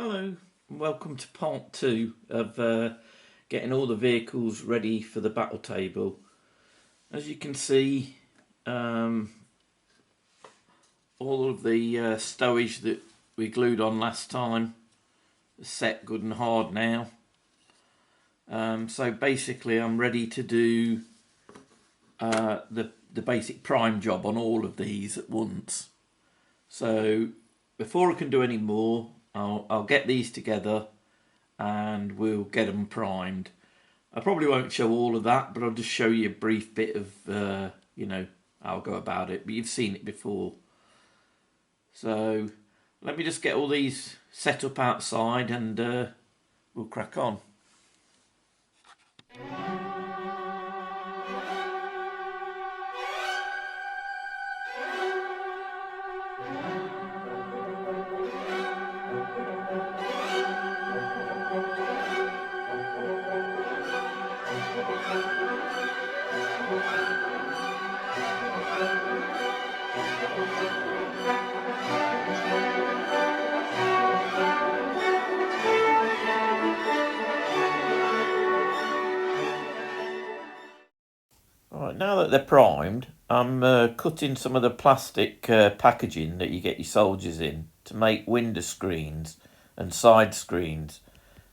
Hello, and welcome to part 2 of getting all the vehicles ready for the battle table. As you can see, all of the stowage that we glued on last time is set good and hard now. So basically I'm ready to do the basic prime job on all of these at once. So before I can do any more, I'll get these together and we'll get them primed. I probably won't show all of that, but I'll just show you a brief bit of, how I'll go about it. But you've seen it before. So let me just get all these set up outside and we'll crack on. Alright, now that they're primed, I'm cutting some of the plastic packaging that you get your soldiers in to make window screens and side screens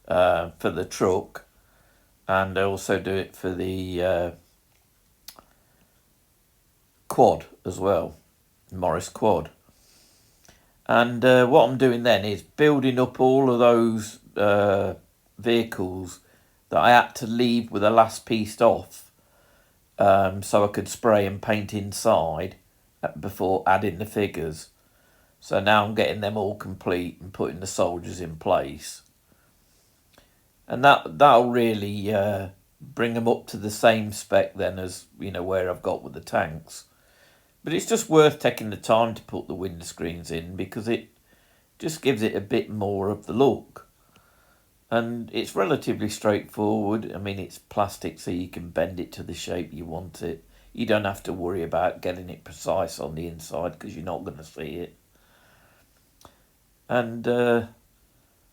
for the truck, and I also do it for the quad as well, Morris quad. And what I'm doing then is building up all of those vehicles that I had to leave with the last piece off, so I could spray and paint inside before adding the figures. So now I'm getting them all complete and putting the soldiers in place. And that'll really bring them up to the same spec then as, where I've got with the tanks. But it's just worth taking the time to put the window screens in because it just gives it a bit more of the look. And it's relatively straightforward. I mean, it's plastic, so you can bend it to the shape you want it. You don't have to worry about getting it precise on the inside because you're not going to see it. And then,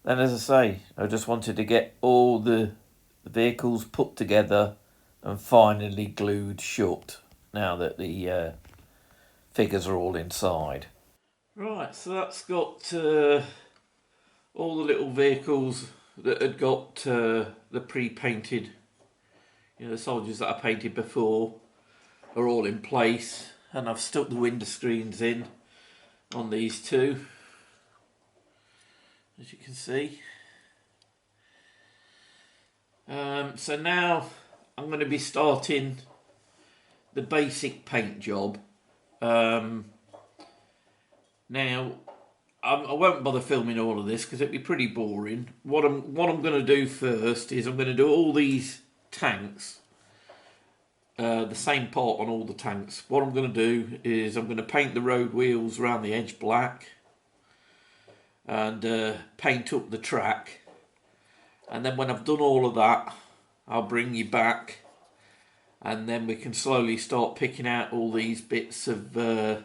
as I say, I just wanted to get all the vehicles put together and finally glued shut now that the figures are all inside. Right, so that's got all the little vehicles that had got the pre-painted, the soldiers that I painted before are all in place, and I've stuck the window screens in on these two, as you can see. So now I'm going to be starting the basic paint job. Now I won't bother filming all of this because it'd be pretty boring. What I'm going to do first is I'm going to do all these tanks, the same part on all the tanks. What I'm going to do is I'm going to paint the road wheels around the edge black and paint up the track, and then when I've done all of that I'll bring you back and then we can slowly start picking out all these bits of the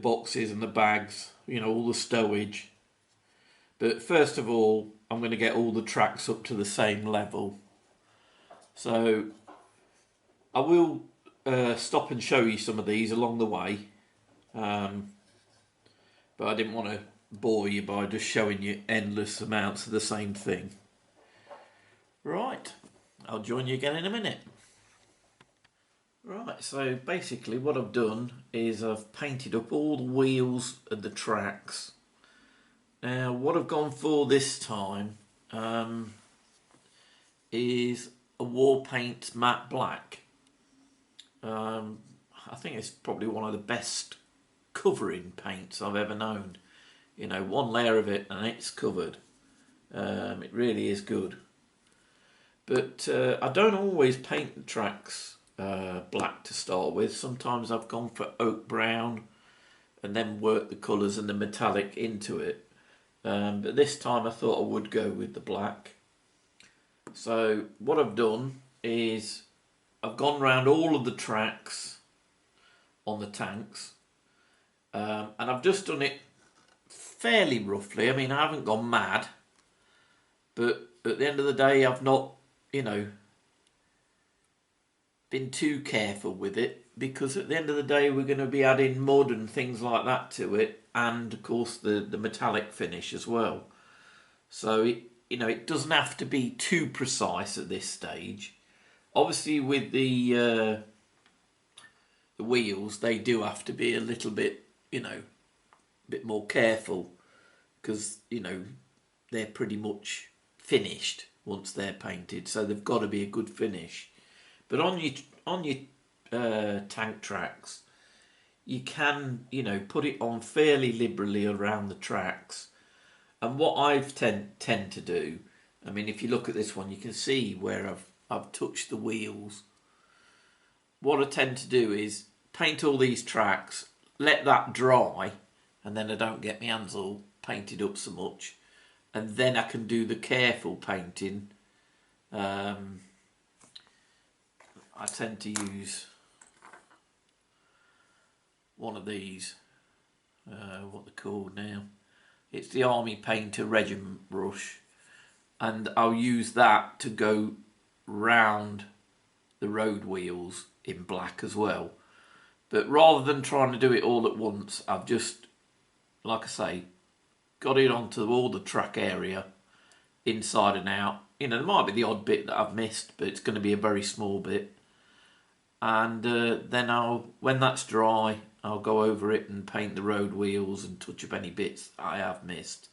boxes and the bags, all the stowage. But first of all, I'm going to get all the tracks up to the same level. So I will stop and show you some of these along the way. But I didn't want to bore you by just showing you endless amounts of the same thing. Right, I'll join you again in a minute. Right, so basically what I've done is I've painted up all the wheels and the tracks. Now what I've gone for this time is a war paint matte black. I think it's probably one of the best covering paints I've ever known. One layer of it and it's covered. It really is good. But I don't always paint the tracks black to start with. Sometimes I've gone for oak brown and then worked the colours and the metallic into it. But this time I thought I would go with the black. So what I've done is I've gone round all of the tracks on the tanks, and I've just done it fairly roughly. I mean, I haven't gone mad, but at the end of the day, I've not, you know, been too careful with it, because at the end of the day, we're going to be adding mud and things like that to it, and of course the metallic finish as well. So it, you know, it doesn't have to be too precise at this stage. Obviously, with the wheels, they do have to be a little bit, you know, a bit more careful, because, you know, they're pretty much finished once they're painted, so they've got to be a good finish. But on your tank tracks, you can, you know, put it on fairly liberally around the tracks. And what I've tend to do, I mean, if you look at this one, you can see where I've touched the wheels. What I tend to do is paint all these tracks, let that dry, and then I don't get my hands all painted up so much, and then I can do the careful painting. I tend to use one of these, what they're called now. It's the Army Painter Regiment brush, and I'll use that to go round the road wheels in black as well. But rather than trying to do it all at once, I've just, like I say, got it onto all the track area, inside and out. You know, there might be the odd bit that I've missed, but it's going to be a very small bit. And then when that's dry, I'll go over it and paint the road wheels and touch up any bits I have missed.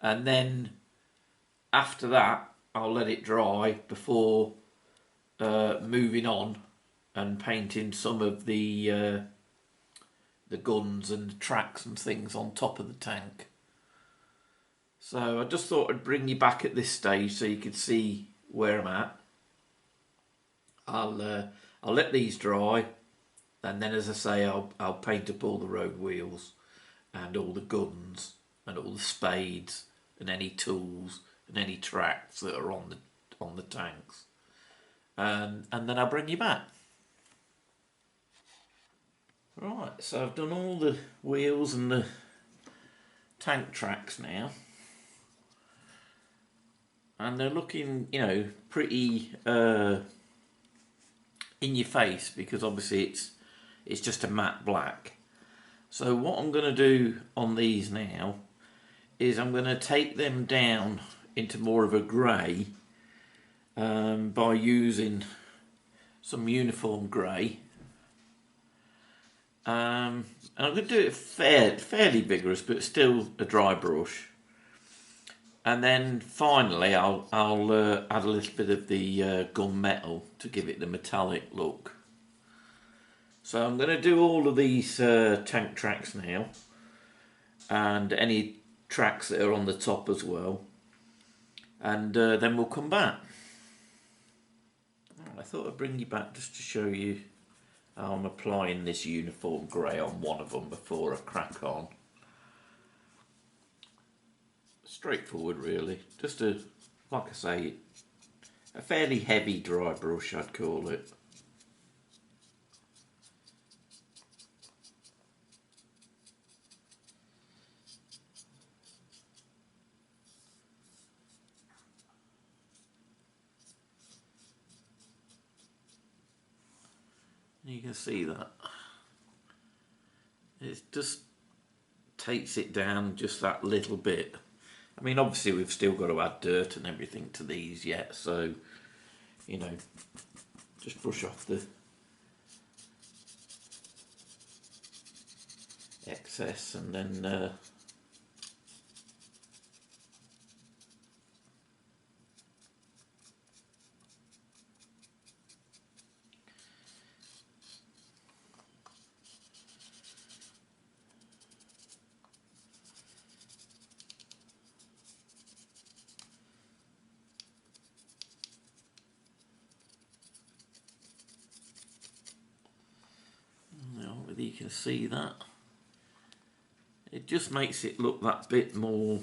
And then after that, I'll let it dry before moving on and painting some of the guns and the tracks and things on top of the tank. So I just thought I'd bring you back at this stage so you could see where I'm at. I'll let these dry, and then, as I say, I'll paint up all the road wheels and all the guns and all the spades and any tools and any tracks that are on the tanks, and then I'll bring you back. Right, so I've done all the wheels and the tank tracks now, and they're looking, you know, pretty in your face, because obviously it's just a matte black. So what I'm going to do on these now is I'm going to take them down into more of a grey by using some uniform grey. And I'm going to do it fairly vigorous, but still a dry brush. And then finally I'll add a little bit of the gunmetal to give it the metallic look. So I'm going to do all of these tank tracks now, and any tracks that are on the top as well, and then we'll come back. I thought I'd bring you back just to show you how I'm applying this uniform grey on one of them before I crack on. Straightforward really, just like I say, a fairly heavy dry brush I'd call it. You can see that it just takes it down just that little bit. I mean, obviously we've still got to add dirt and everything to these yet, so, you know, just brush off the excess, and then whether you can see that. It just makes it look that bit more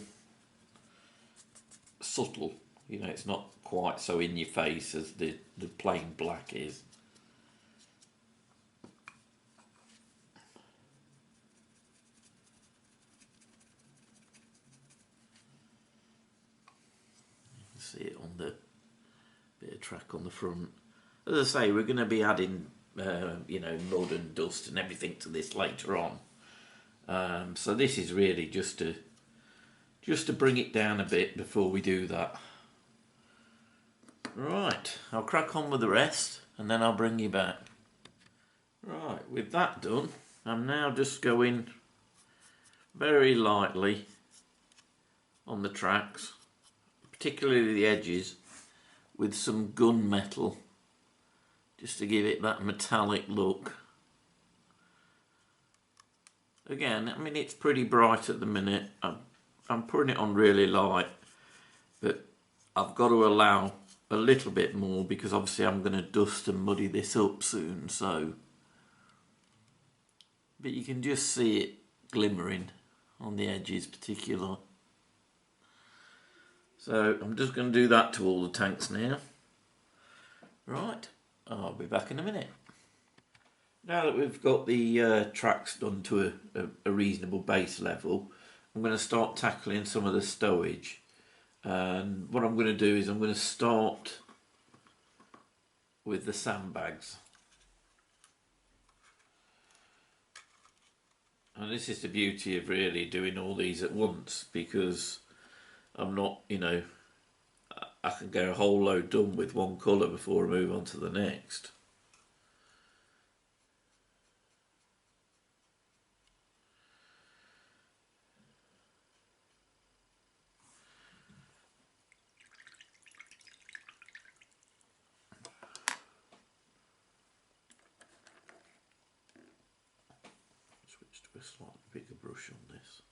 subtle. You know, it's not quite so in your face as the plain black is. see it on the bit of track on the front. As I say, we're going to be adding mud and dust and everything to this later on. So this is really just to bring it down a bit before we do that. Right, I'll crack on with the rest and then I'll bring you back. Right, with that done, I'm now just going very lightly on the tracks, particularly the edges, with some gunmetal, just to give it that metallic look. Again, I mean, it's pretty bright at the minute. I'm putting it on really light, but I've got to allow a little bit more because obviously I'm going to dust and muddy this up soon, so. But you can just see it glimmering on the edges particularly. So I'm just going to do that to all the tanks now. Right, I'll be back in a minute. Now that we've got the tracks done to a reasonable base level, I'm going to start tackling some of the stowage. And what I'm going to do is I'm going to start with the sandbags. And this is the beauty of really doing all these at once, because I'm not, I can get a whole load done with one colour before I move on to the next. Switch to a slightly bigger brush on this.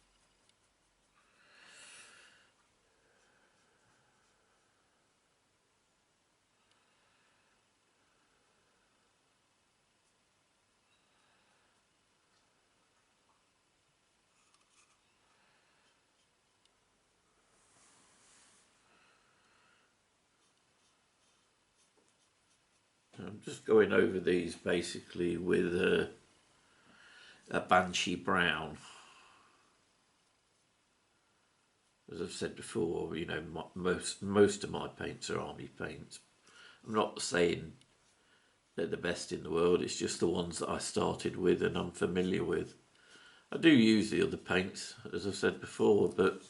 I'm just going over these basically with a Banshee brown. As I've said before, most of my paints are army paints. I'm not saying they're the best in the world, it's just the ones that I started with and I'm familiar with. I do use the other paints, as I've said before, but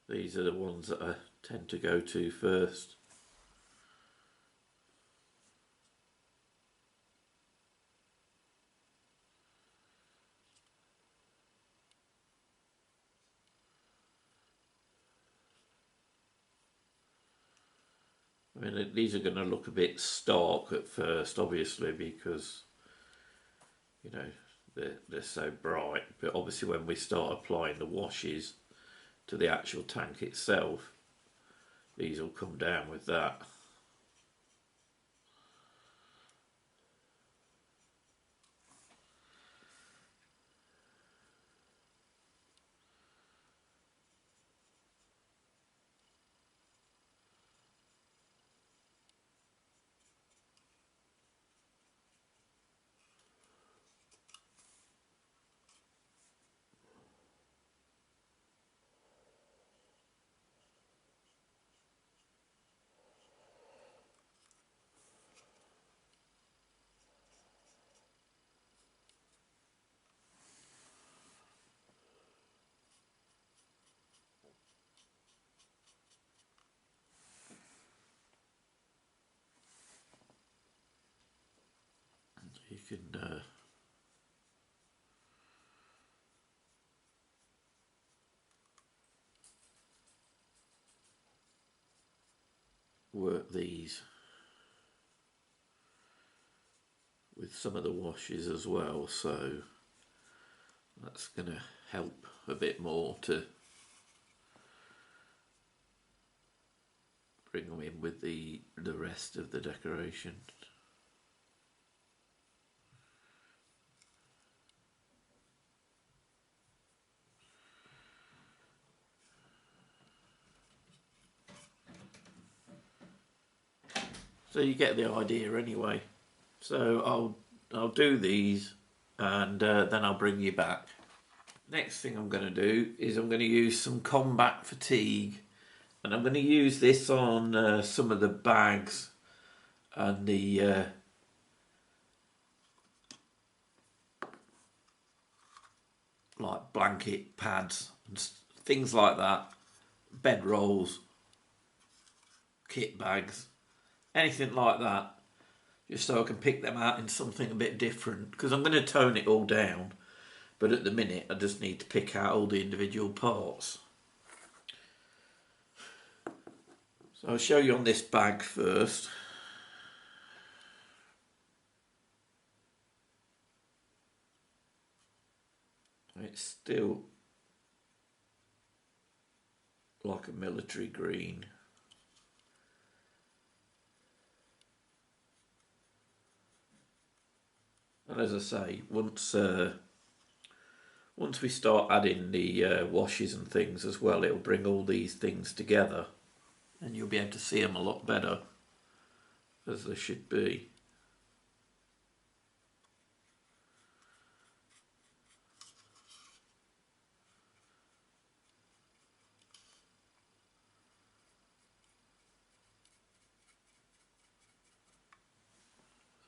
these are the ones that I tend to go to first. I mean, these are going to look a bit stark at first, obviously, because, they're so bright. But obviously when we start applying the washes to the actual tank itself, these will come down with that. You can work these with some of the washes as well, so that's going to help a bit more to bring them in with the rest of the decoration. So you get the idea anyway. So I'll do these and then I'll bring you back. Next thing I'm going to do is I'm going to use some combat fatigue, and I'm going to use this on some of the bags and the like blanket pads and things like that, bed rolls, kit bags, anything like that, just so I can pick them out in something a bit different, because I'm going to tone it all down, but at the minute I just need to pick out all the individual parts. So I'll show you on this bag first. It's still like a military green. And as I say, once we start adding the washes and things as well, it'll bring all these things together and you'll be able to see them a lot better as they should be.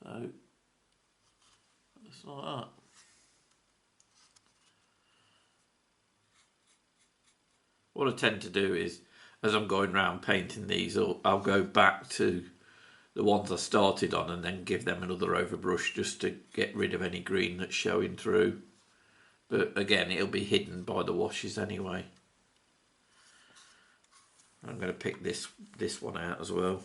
So, just like that. What I tend to do is, as I'm going around painting these, I'll go back to the ones I started on and then give them another overbrush just to get rid of any green that's showing through. But again, it'll be hidden by the washes anyway. I'm going to pick this one out as well.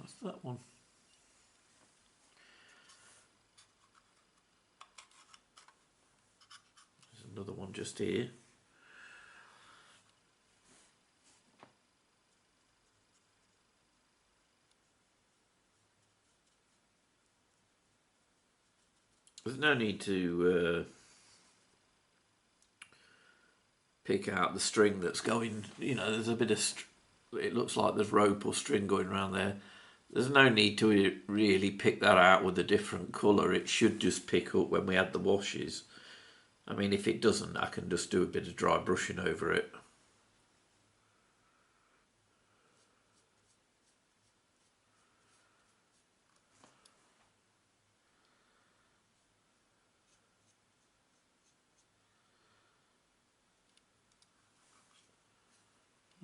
That's that one. There's another one just here. There's no need to pick out the string that's going, you know, there's a bit of, it looks like there's rope or string going around there. There's no need to really pick that out with a different colour. It should just pick up when we add the washes. I mean, if it doesn't, I can just do a bit of dry brushing over it.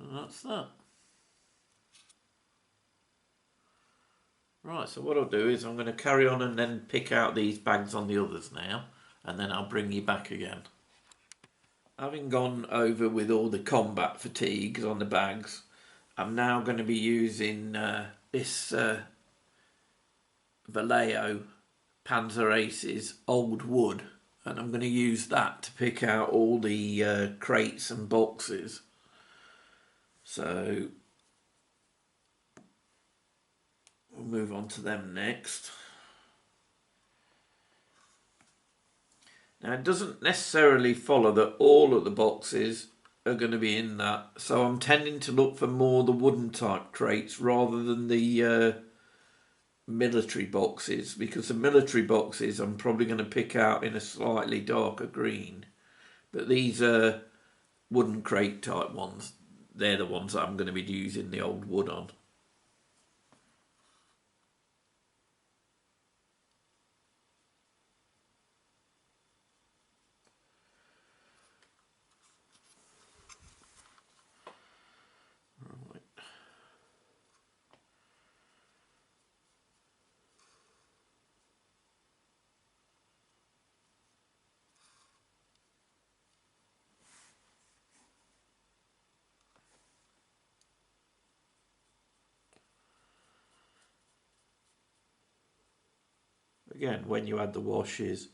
And that's that. Right, so what I'll do is I'm going to carry on and then pick out these bags on the others now, and then I'll bring you back again. Having gone over with all the combat fatigues on the bags, I'm now going to be using this Vallejo Panzer Aces old wood, and I'm going to use that to pick out all the crates and boxes. So we'll move on to them next. Now, it doesn't necessarily follow that all of the boxes are going to be in that, so I'm tending to look for more the wooden type crates rather than the military boxes, because the military boxes I'm probably going to pick out in a slightly darker green, but these are wooden crate type ones. They're the ones that I'm going to be using the old wood on. again, when you add the washes,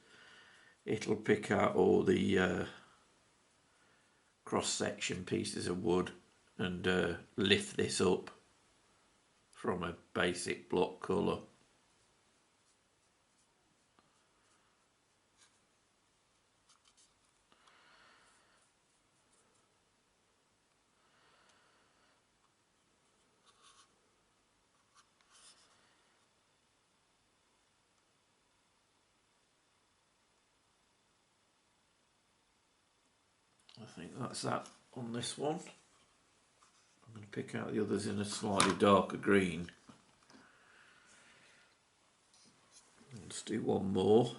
it'll pick out all the cross-section pieces of wood and lift this up from a basic block colour. I think that's that on this one. I'm going to pick out the others in a slightly darker green. Let's do one more.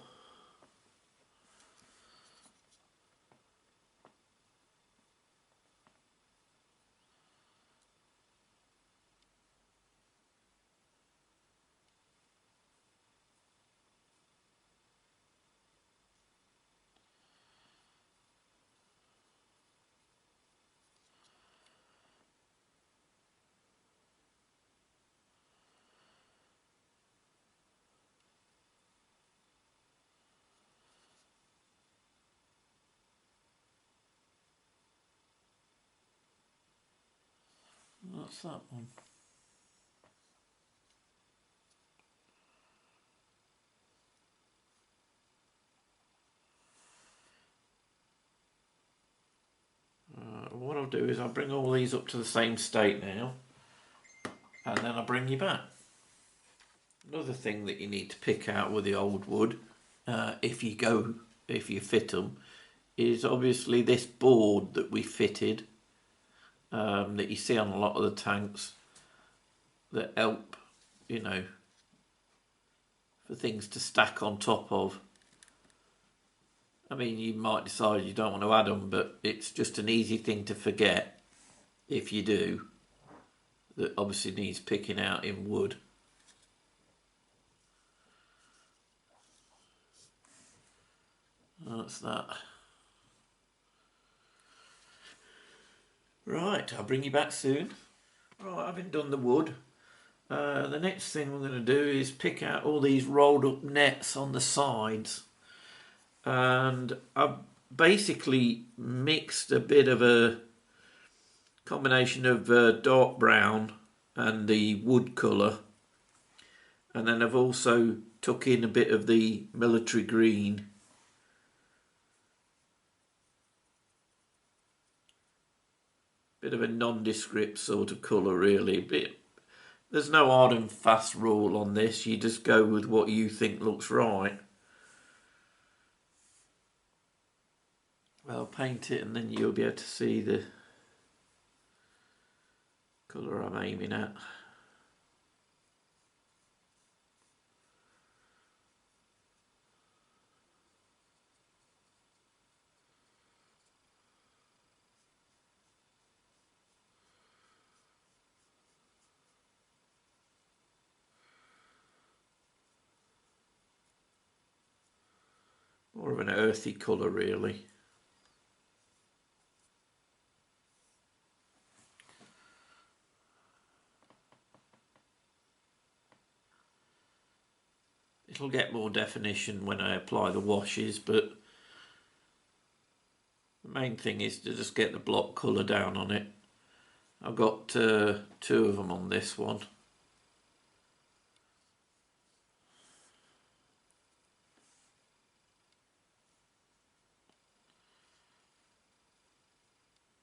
That's that one. What I'll do is I'll bring all these up to the same state now, and then I'll bring you back. Another thing that you need to pick out with the old wood, if you fit them, is obviously this board that we fitted, that you see on a lot of the tanks, that help, you know, for things to stack on top of. I mean, you might decide you don't want to add them, but it's just an easy thing to forget if you do, that obviously needs picking out in wood. That's that. Right, I'll bring you back soon. Right, having done the wood, the next thing we're going to do is pick out all these rolled up nets on the sides. And I've basically mixed a bit of a combination of dark brown and the wood colour, and then I've also took in a bit of the military green. Bit of a nondescript sort of colour really. There's no hard and fast rule on this, you just go with what you think looks right. I'll paint it and then you'll be able to see the colour I'm aiming at. More of an earthy colour really. It'll get more definition when I apply the washes, but the main thing is to just get the block colour down on it. I've got 2 of them on this one.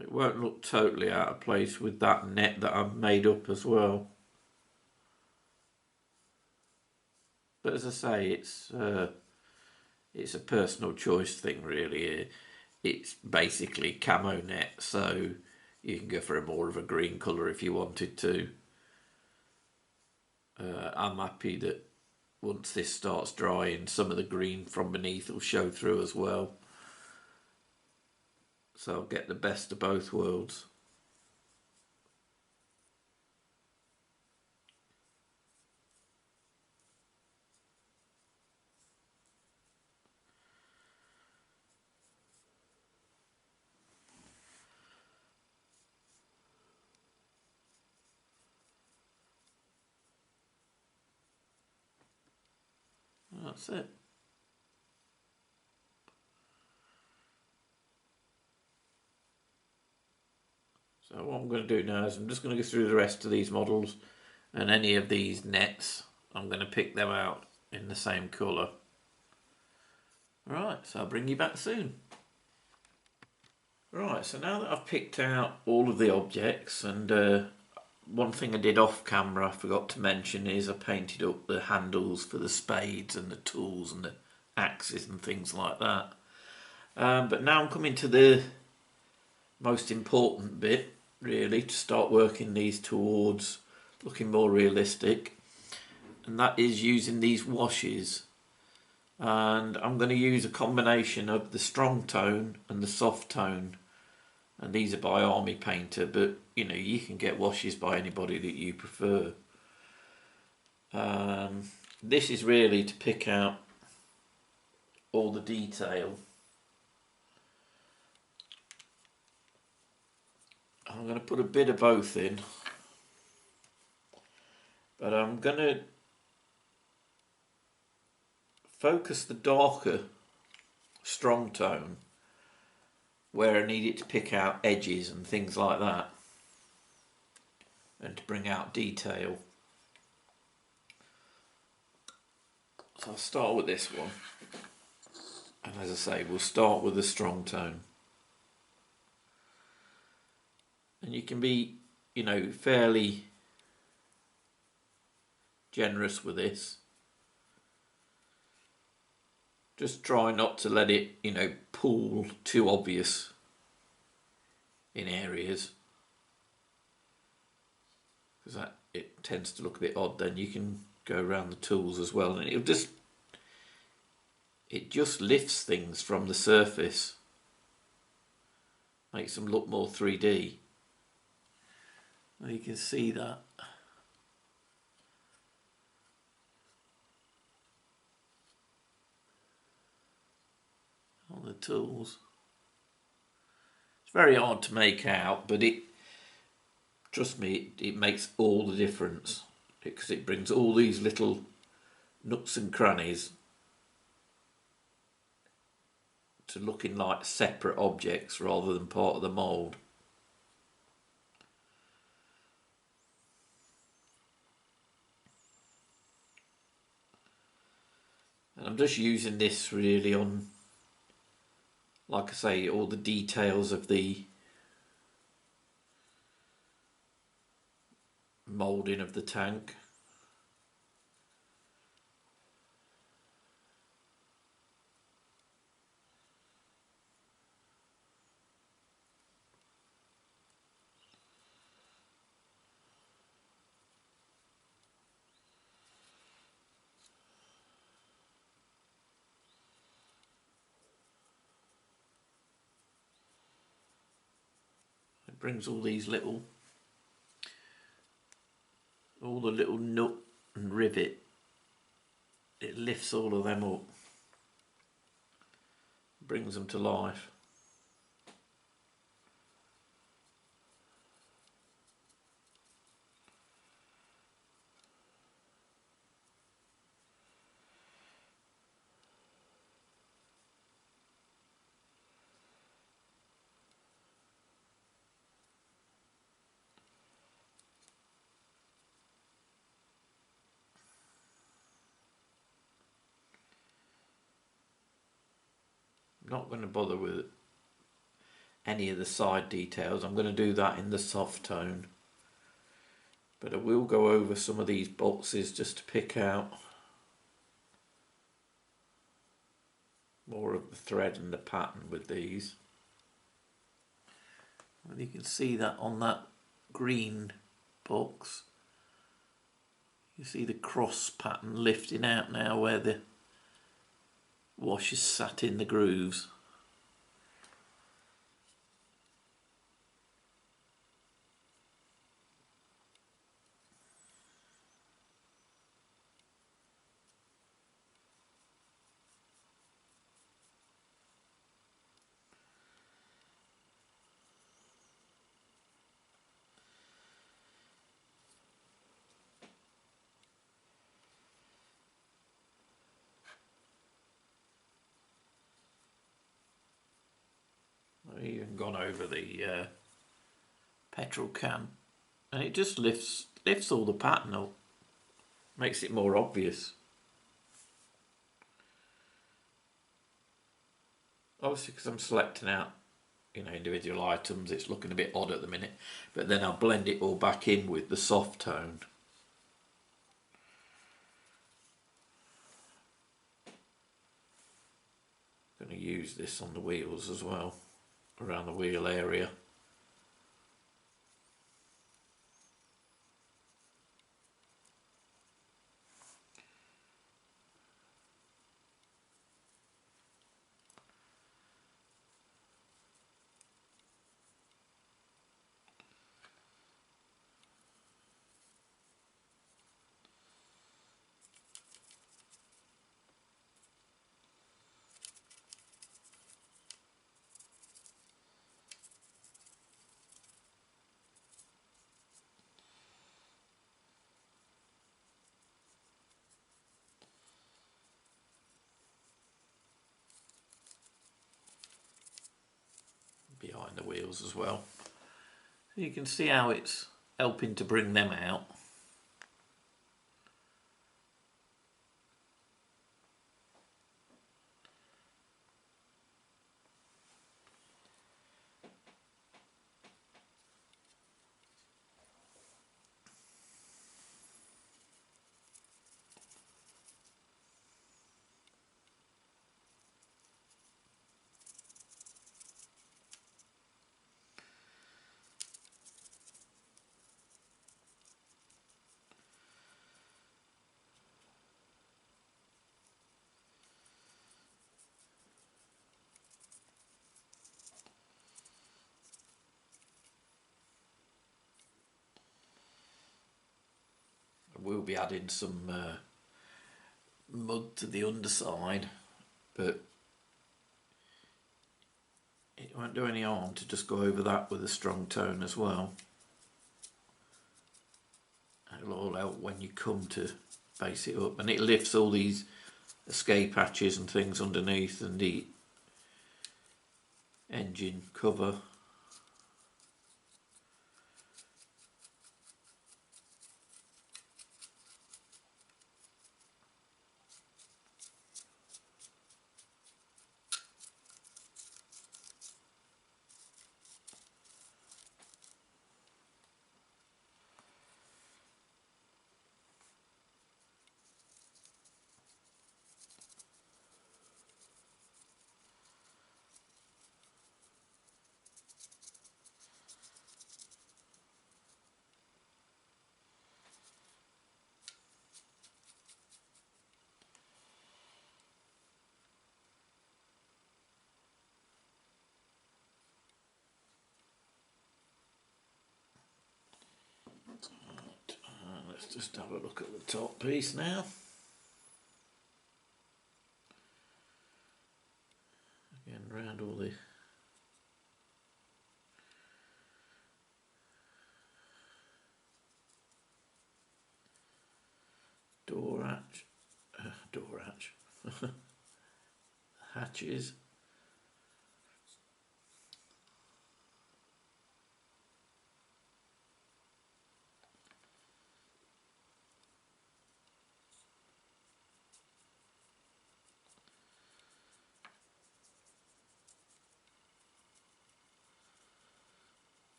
It won't look totally out of place with that net that I've made up as well. But as I say, it's a personal choice thing really. It's basically camo net, so you can go for a more of a green colour if you wanted to. I'm happy that once this starts drying, some of the green from beneath will show through as well. So I'll get the best of both worlds. that's it. So what I'm going to do now is I'm just going to go through the rest of these models, and any of these nets I'm going to pick them out in the same colour. Right, so I'll bring you back soon. Right, so now that I've picked out all of the objects, and one thing I did off camera I forgot to mention is I painted up the handles for the spades and the tools and the axes and things like that. But now I'm coming to the most important bit, really, to start working these towards looking more realistic, and that is using these washes. And I'm going to use a combination of the strong tone and the soft tone, and these are by Army Painter, but you know, you can get washes by anybody that you prefer. This is really to pick out all the detail. I'm going to put a bit of both in, but I'm going to focus the darker strong tone where I need it to pick out edges and things like that, and to bring out detail. So I'll start with this one, and as I say, we'll start with the strong tone. And you can be, you know, fairly generous with this. Just try not to let it, you know, pool too obvious in areas, because that it tends to look a bit odd. Then you can go around the tools as well, and it just lifts things from the surface, makes them look more 3D. Well, you can see that. On the tools. It's very hard to make out, but trust me, it makes all the difference, because it brings all these little nooks and crannies to looking like separate objects rather than part of the mould. And I'm just using this really on, like I say, all the details of the moulding of the tank. It brings all the little nut and rivet, it lifts all of them up, brings them to life. I'm not going to bother with any of the side details. I'm going to do that in the soft tone, but I will go over some of these boxes just to pick out more of the thread and the pattern with these. And you can see that on that green box, you see the cross pattern lifting out now where the wash is sat in the grooves. I've even gone over the petrol can, and it just lifts all the pattern up, makes it more obvious. Obviously, because I'm selecting out, you know, individual items, it's looking a bit odd at the minute, but then I'll blend it all back in with the soft tone. I'm going to use this on the wheels as well, around the wheel area. Behind the wheels as well. So you can see how it's helping to bring them out. We'll be adding some mud to the underside, but it won't do any harm to just go over that with a strong tone as well. It'll all help when you come to base it up, and it lifts all these escape hatches and things underneath and the engine cover. Let's just have a look at the top piece now. Again, round all the hatches.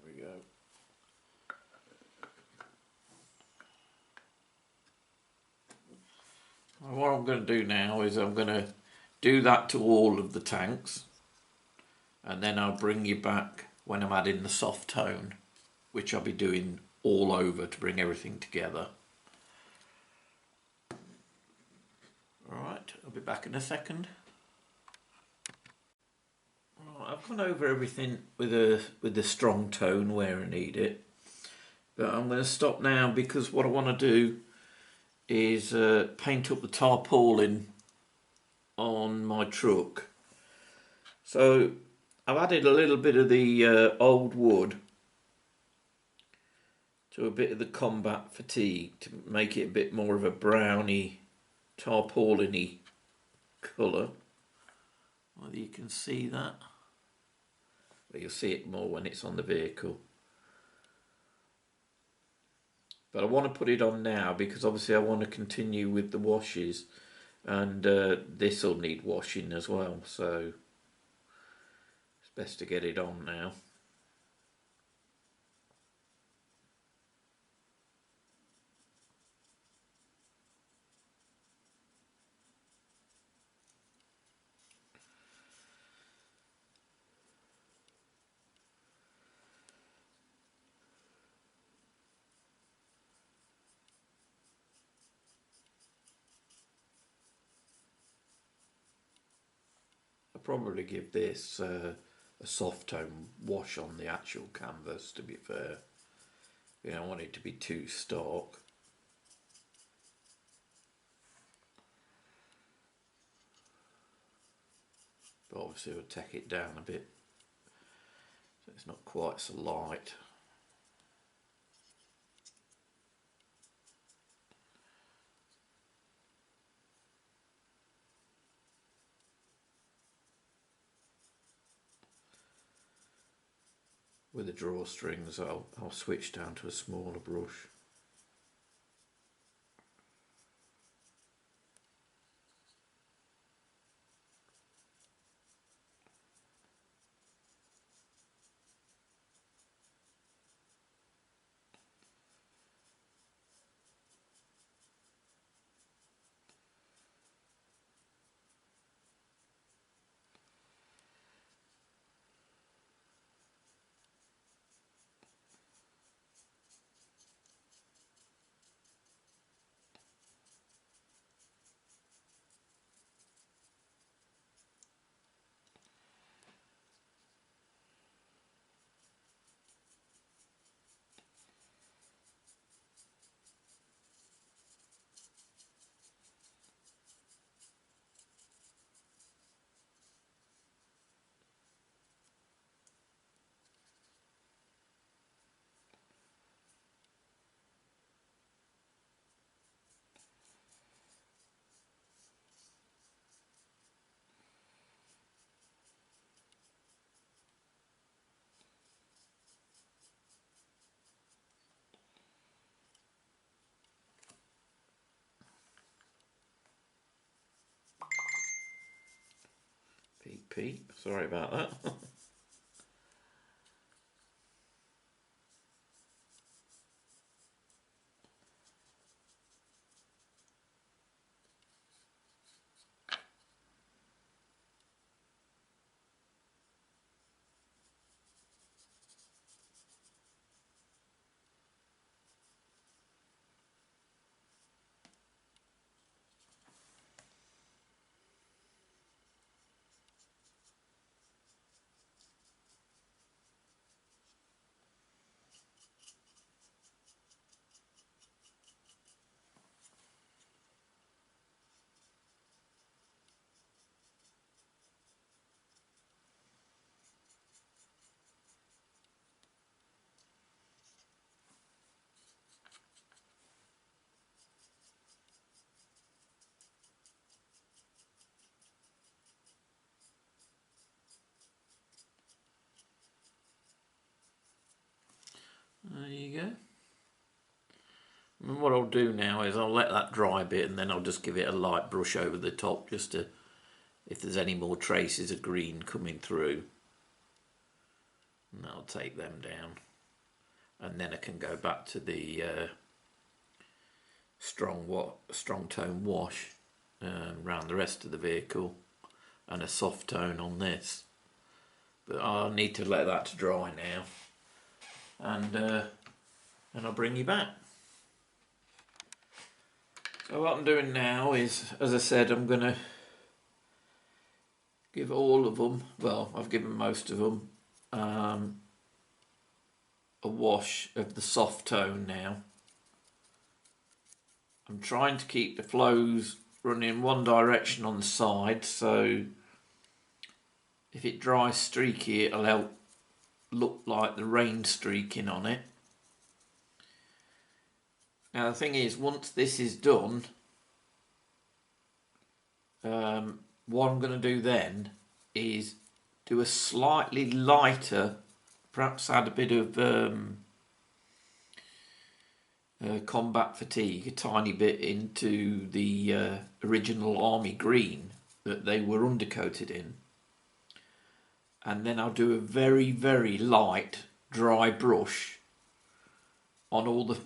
There we go. What I'm going to do now is I'm going to do that to all of the tanks, and then I'll bring you back when I'm adding the soft tone, which I'll be doing all over to bring everything together. Alright, I'll be back in a second. Right, I've gone over everything with a strong tone where I need it. But I'm going to stop now because what I want to do is paint up the tarpaulin on my truck. So I've added a little bit of the old wood to a bit of the combat fatigue to make it a bit more of a browny, tarpaulin-y colour. Whether you can see that. Well, you'll see it more when it's on the vehicle. But I want to put it on now because obviously I want to continue with the washes, and this will need washing as well, so it's best to get it on now. I'll probably give this a soft tone wash on the actual canvas, to be fair. You don't want it to be too stark. But obviously we'll take it down a bit so it's not quite so light. With the drawstrings I'll switch down to a smaller brush. Peep, sorry about that. There you go. And what I'll do now is I'll let that dry a bit and then I'll just give it a light brush over the top just to, if there's any more traces of green coming through, and I'll take them down. And then I can go back to the strong tone wash around the rest of the vehicle and a soft tone on this. But I'll need to let that to dry now. And and I'll bring you back. So what I'm doing now is, as I said, I'm going to give all of them, well, I've given most of them, a wash of the soft tone now. I'm trying to keep the flows running in one direction on the side, so if it dries streaky, it'll help look like the rain streaking on it. Now the thing is, once this is done, what I'm going to do then is do a slightly lighter, perhaps add a bit of combat fatigue, a tiny bit into the original army green that they were undercoated in, and then I'll do a very, very light dry brush on all the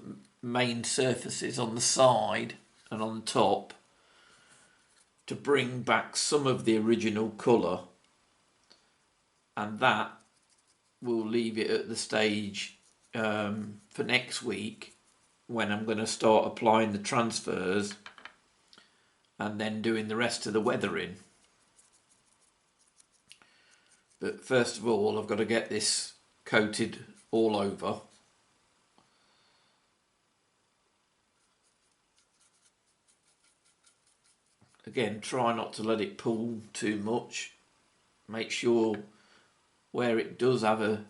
main surfaces on the side and on the top to bring back some of the original colour, and that will leave it at the stage for next week when I'm going to start applying the transfers and then doing the rest of the weathering. But first of all, I've got to get this coated all over. Again, try not to let it pull too much. Make sure where it does have a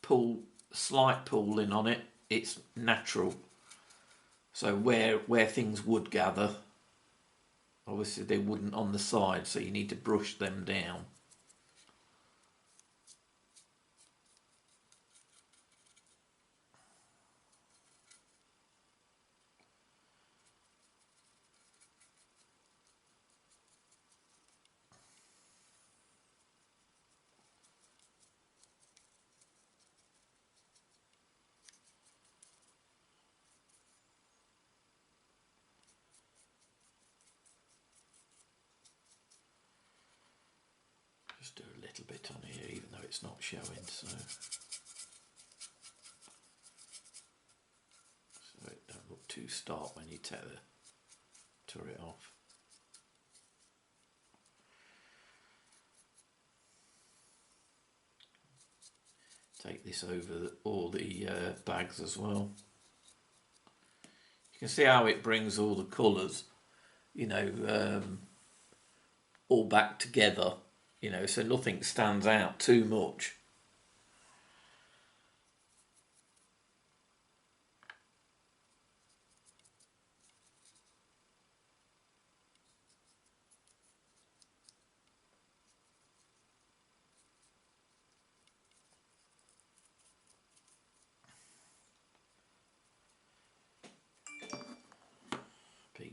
pull, slight pulling on it, it's natural. So where things would gather, obviously they wouldn't on the side, so you need to brush them down. Just do a little bit on here, even though it's not showing, so it don't look too stark when you tear it off. Take this over all the bags as well. You can see how it brings all the colours, you know, all back together, you know, so nothing stands out too much.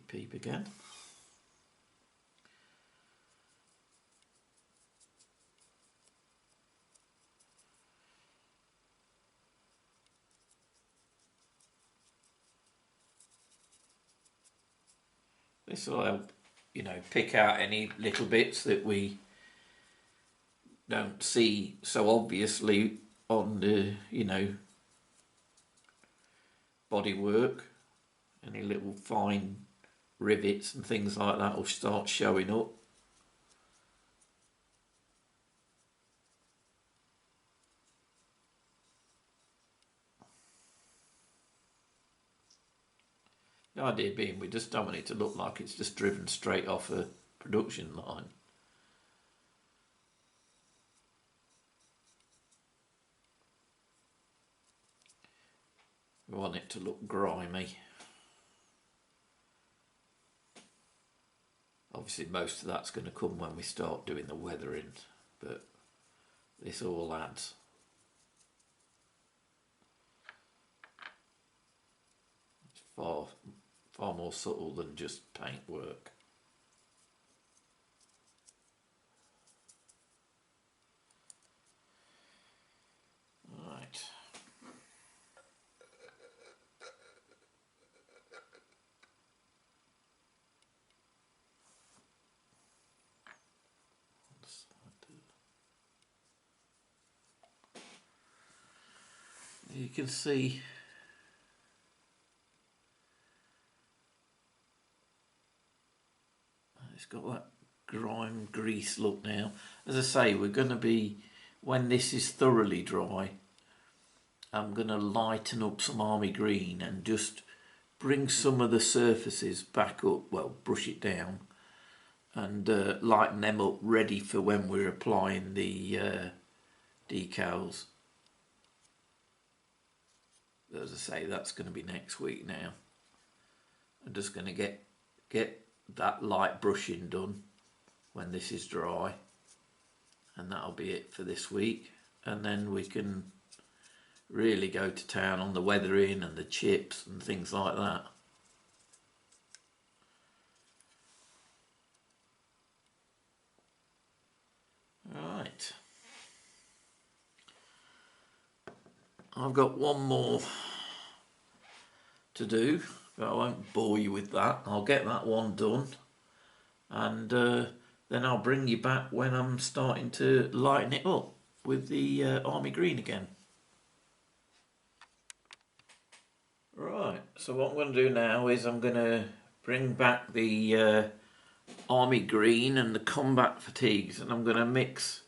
Peep again. This will help, you know, pick out any little bits that we don't see so obviously on the, you know, bodywork. Any little fine rivets and things like that will start showing up. The idea being we just don't want it to look like it's just driven straight off a production line. We want it to look grimy. Obviously most of that's going to come when we start doing the weathering, but this all adds. It's far more subtle than just paint work. Right. you can see it's got that grime grease look now. As I say, we're going to be, when this is thoroughly dry, I'm going to lighten up some army green and just bring some of the surfaces back up, well, brush it down and lighten them up, ready for when we're applying the decals. As I say, that's going to be next week now. I'm just going to get that light brushing done when this is dry, and that'll be it for this week, and then we can really go to town on the weathering and the chips and things like that. Right, I've got one more to do, but I won't bore you with that. I'll get that one done, and then I'll bring you back when I'm starting to lighten it up with the army green again. Right, so what I'm going to do now is I'm going to bring back the army green and the combat fatigues, and I'm going to mix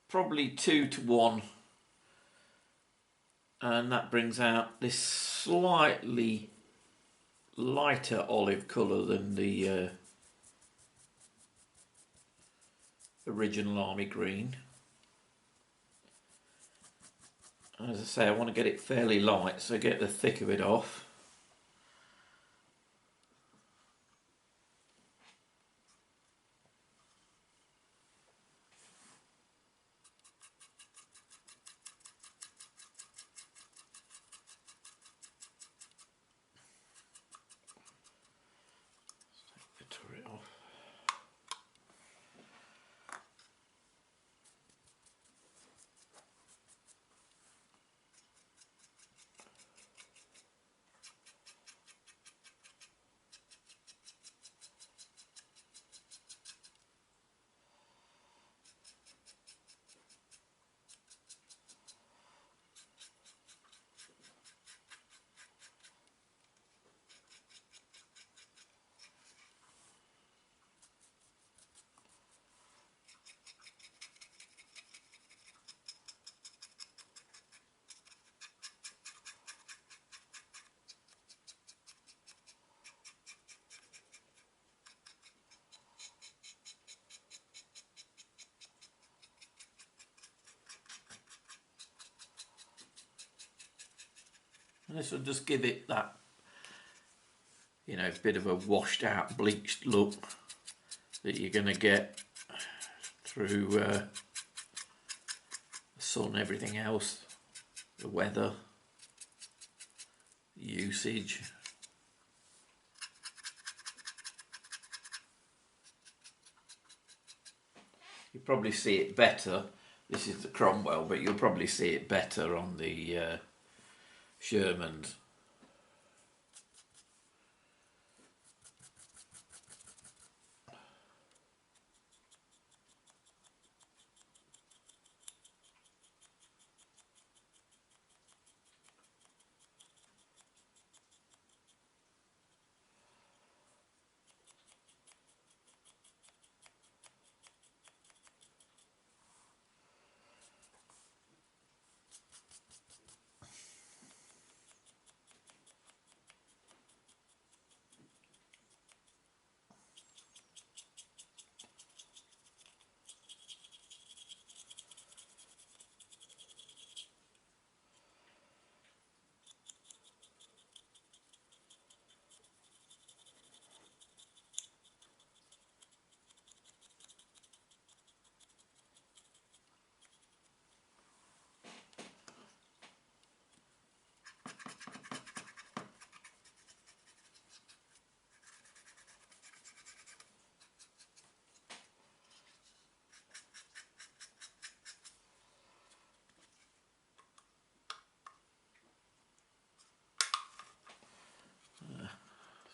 probably 2 to 1, and that brings out this slightly lighter olive colour than the original army green. As I say, I want to get it fairly light, so get the thick of it off. Take the turret off. And this will just give it that, you know, bit of a washed out, bleached look that you're going to get through the sun, everything else, the weather, the usage. You probably see it better. This is the Cromwell, but you'll probably see it better on the Shermans.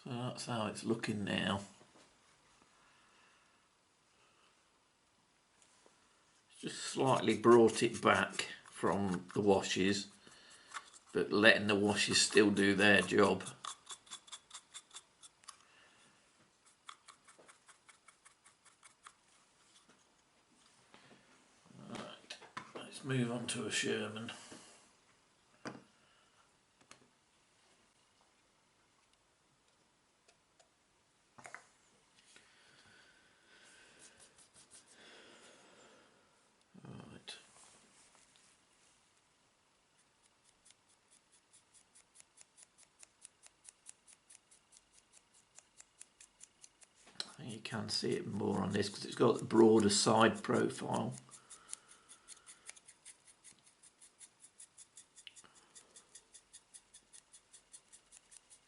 So that's how it's looking now. Just slightly brought it back from the washes, but letting the washes still do their job. Right, let's move on to a Sherman. You can see it more on this because it's got the broader side profile.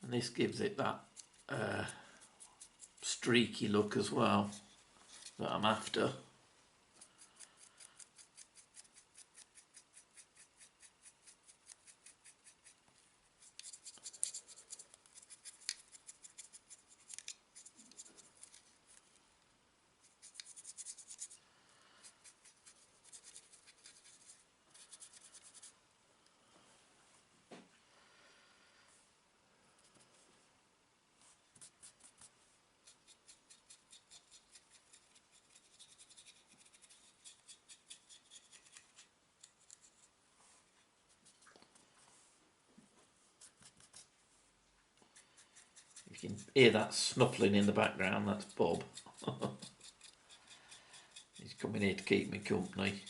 And this gives it that streaky look as well that I'm after. You can hear that snuffling in the background, that's Bob. He's coming here to keep me company.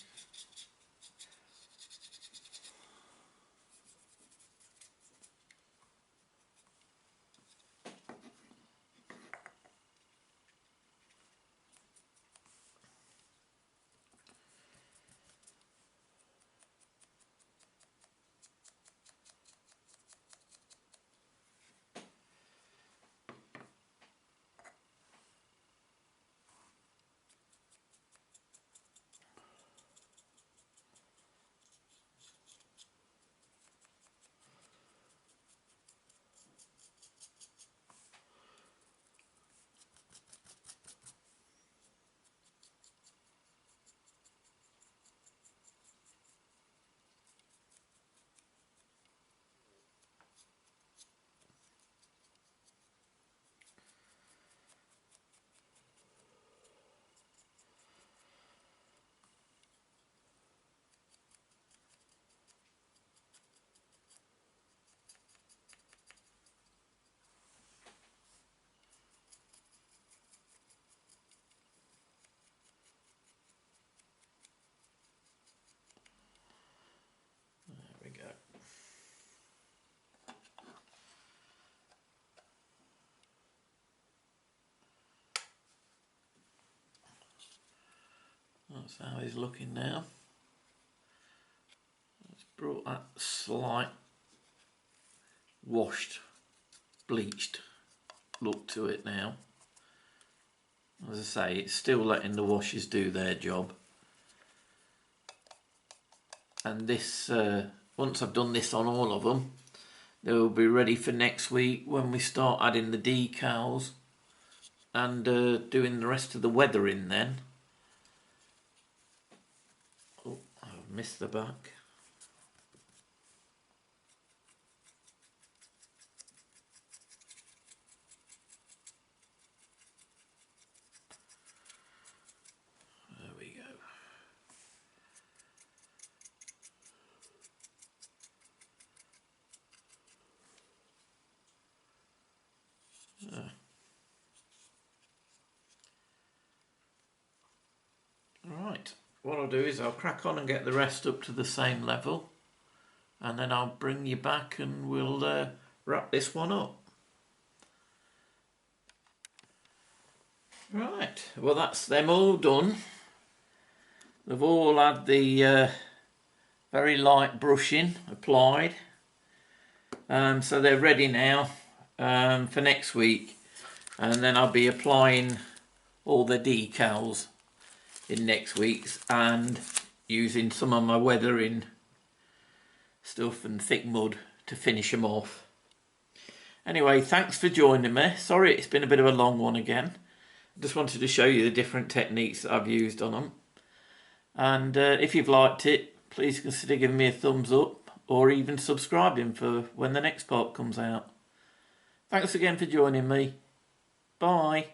There we go. That's how he's looking now. It's brought that slight washed, bleached look to it now. As I say, it's still letting the washes do their job. And this, once I've done this on all of them, they'll be ready for next week when we start adding the decals and doing the rest of the weathering then. Oh, I've missed the back. There we go. Right, what I'll do is I'll crack on and get the rest up to the same level, and then I'll bring you back and we'll wrap this one up. Right, well that's them all done. They've all had the very light brushing applied, so they're ready now for next week, and then I'll be applying all the decals in next week's and using some of my weathering stuff and thick mud to finish them off. Anyway, thanks for joining me. Sorry it's been a bit of a long one again. I just wanted to show you the different techniques that I've used on them. And if you've liked it, please consider giving me a thumbs up or even subscribing for when the next part comes out. Thanks again for joining me. Bye.